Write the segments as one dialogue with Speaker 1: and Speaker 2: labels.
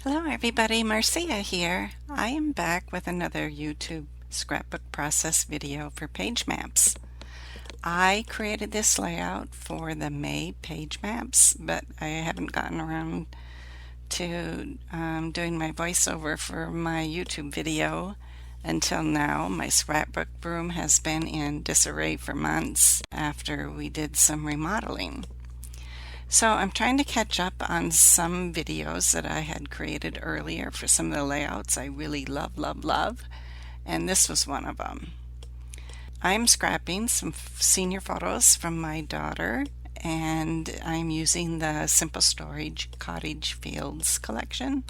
Speaker 1: Hello everybody, Marcia here. I am back with another YouTube scrapbook process video for PageMaps. I created this layout for the May PageMaps, but I haven't gotten around to doing my voiceover for my YouTube video until now. My scrapbook room has been in disarray for months after we did some remodeling. So I'm trying to catch up on some videos that I had created earlier for some of the layouts I really love, and this was one of them. I'm scrapping some senior photos from my daughter, and I'm using the Simple Storage Cottage Fields collection.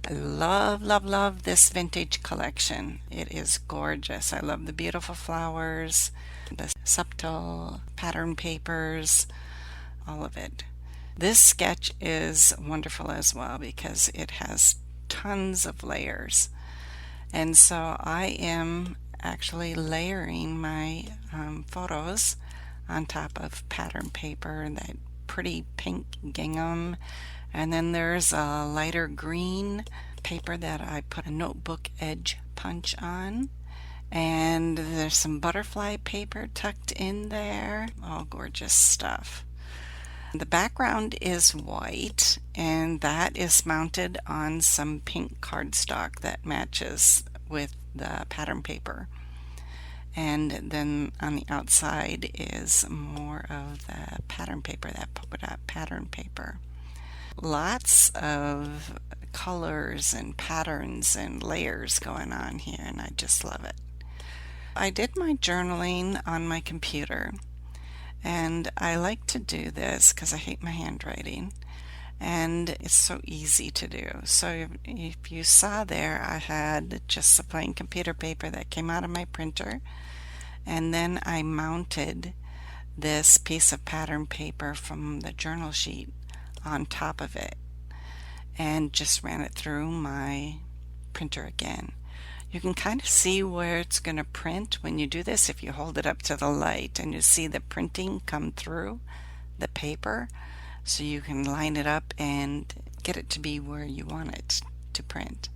Speaker 1: I love this vintage collection. It is gorgeous. I love the beautiful flowers, the subtle pattern papers, all of it. This sketch is wonderful as well because it has tons of layers. And so I am actually layering my photos on top of pattern paper, that pretty pink gingham. And then there's a lighter green paper that I put a notebook edge punch on. And there's some butterfly paper tucked in there. All gorgeous stuff. The background is white, and that is mounted on some pink cardstock that matches with the pattern paper. And then on the outside is more of the pattern paper, that polka dot pattern paper. Lots of colors and patterns and layers going on here, and I just love it. I did my journaling on my computer. And I like to do this because I hate my handwriting, and it's so easy to do. So if you saw there, I had just a plain computer paper that came out of my printer, and then I mounted this piece of pattern paper from the journal sheet on top of it and just ran it through my printer again. You can kind of see where it's going to print when you do this if you hold it up to the light, and you see the printing come through the paper, so you can line it up and get it to be where you want it to print.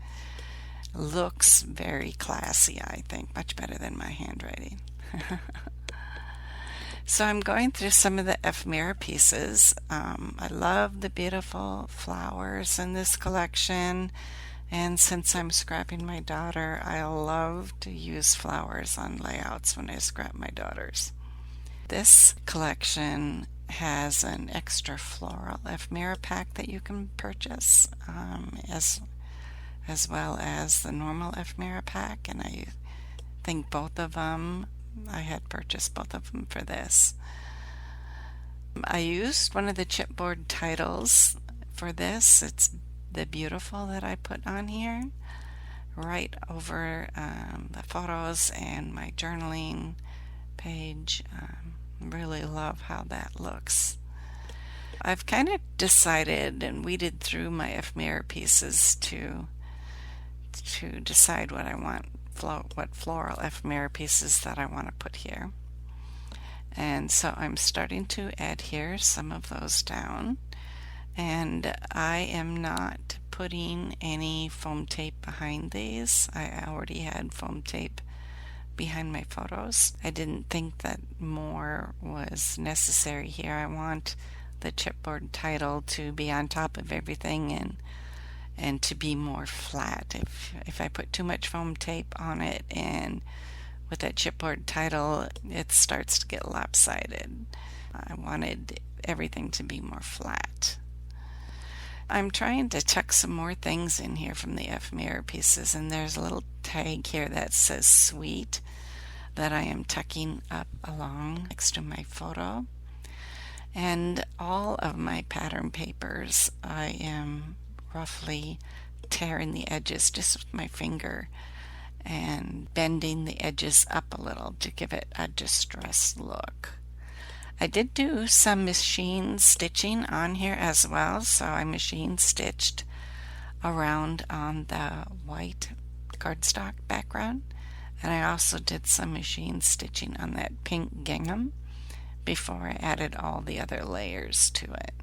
Speaker 1: Looks very classy, I think, much better than my handwriting. So I'm going through some of the ephemera pieces. I love the beautiful flowers in this collection. And since I'm scrapping my daughter, I love to use flowers on layouts when I scrap my daughters. This collection has an extra floral ephemera pack that you can purchase, as well as the normal ephemera pack, and I think both of them, I had purchased both of them for this. I used one of the chipboard titles for this. It's the beautiful that I put on here right over the photos and my journaling page. Really love how that looks. I've kind of decided and weeded through my ephemera pieces to decide what I want, what floral ephemera pieces that I want to put here. And so I'm starting to adhere some of those down. And I am not putting any foam tape behind these. I already had foam tape behind my photos. I didn't think that more was necessary here. I want the chipboard title to be on top of everything and to be more flat. If I put too much foam tape on it, and with that chipboard title, it starts to get lopsided. I wanted everything to be more flat. I'm trying to tuck some more things in here from the ephemera pieces, and there's a little tag here that says sweet that I am tucking up along next to my photo. And all of my pattern papers, I am roughly tearing the edges just with my finger and bending the edges up a little to give it a distressed look. I did do some machine stitching on here as well, so I machine stitched around on the white cardstock background, and I also did some machine stitching on that pink gingham before I added all the other layers to it.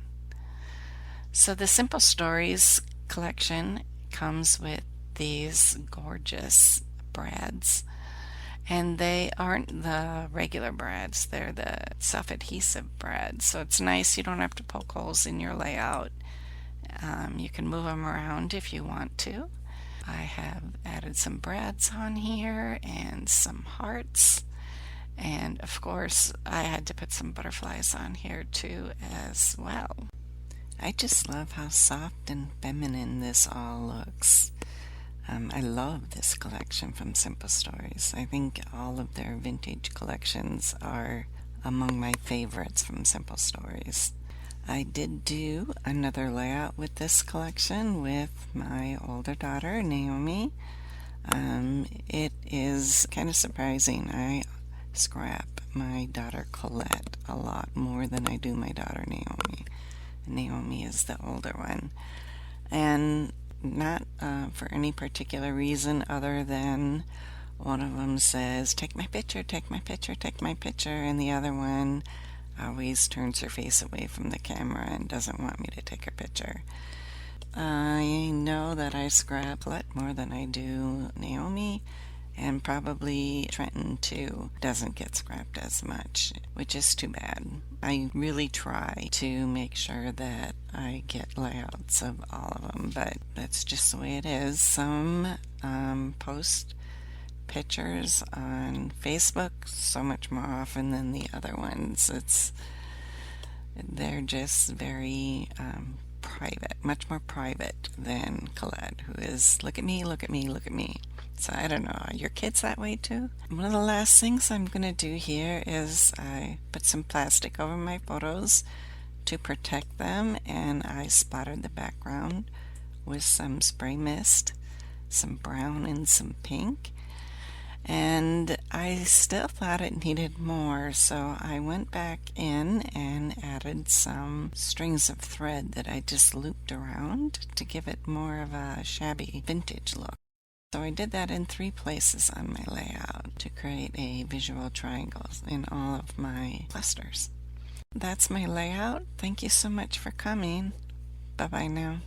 Speaker 1: So the Simple Stories collection comes with these gorgeous brads, and they aren't the regular brads, they're the self-adhesive brads, so it's nice. You don't have to poke holes in your layout. You can move them around if you want to. I have added some brads on here and some hearts, and of course I had to put some butterflies on here too as well. I just love how soft and feminine this all looks. I love this collection from Simple Stories. I think all of their vintage collections are among my favorites from Simple Stories. I did do another layout with this collection with my older daughter, Naomi. It is kind of surprising. I scrap my daughter Colette a lot more than I do my daughter Naomi. Naomi is the older one. And not for any particular reason other than one of them says, "Take my picture, take my picture, take my picture," and the other one always turns her face away from the camera and doesn't want me to take her picture. I know that I scrap Colette more than I do Naomi, and probably Trenton too doesn't get scrapped as much, which is too bad. I really try to make sure that I get layouts of all of them, but that's just the way it is. Some post pictures on Facebook so much more often than the other ones. They're just very private, much more private than Colette, who is look at me, look at me, look at me. So I don't know, are your kids that way too? One of the last things I'm going to do here is I put some plastic over my photos to protect them, and I spotted the background with some spray mist, some brown and some pink. And I still thought it needed more, so I went back in and added some strings of thread that I just looped around to give it more of a shabby vintage look. So I did that in 3 places on my layout to create a visual triangle in all of my clusters. That's my layout. Thank you so much for coming. Bye-bye now.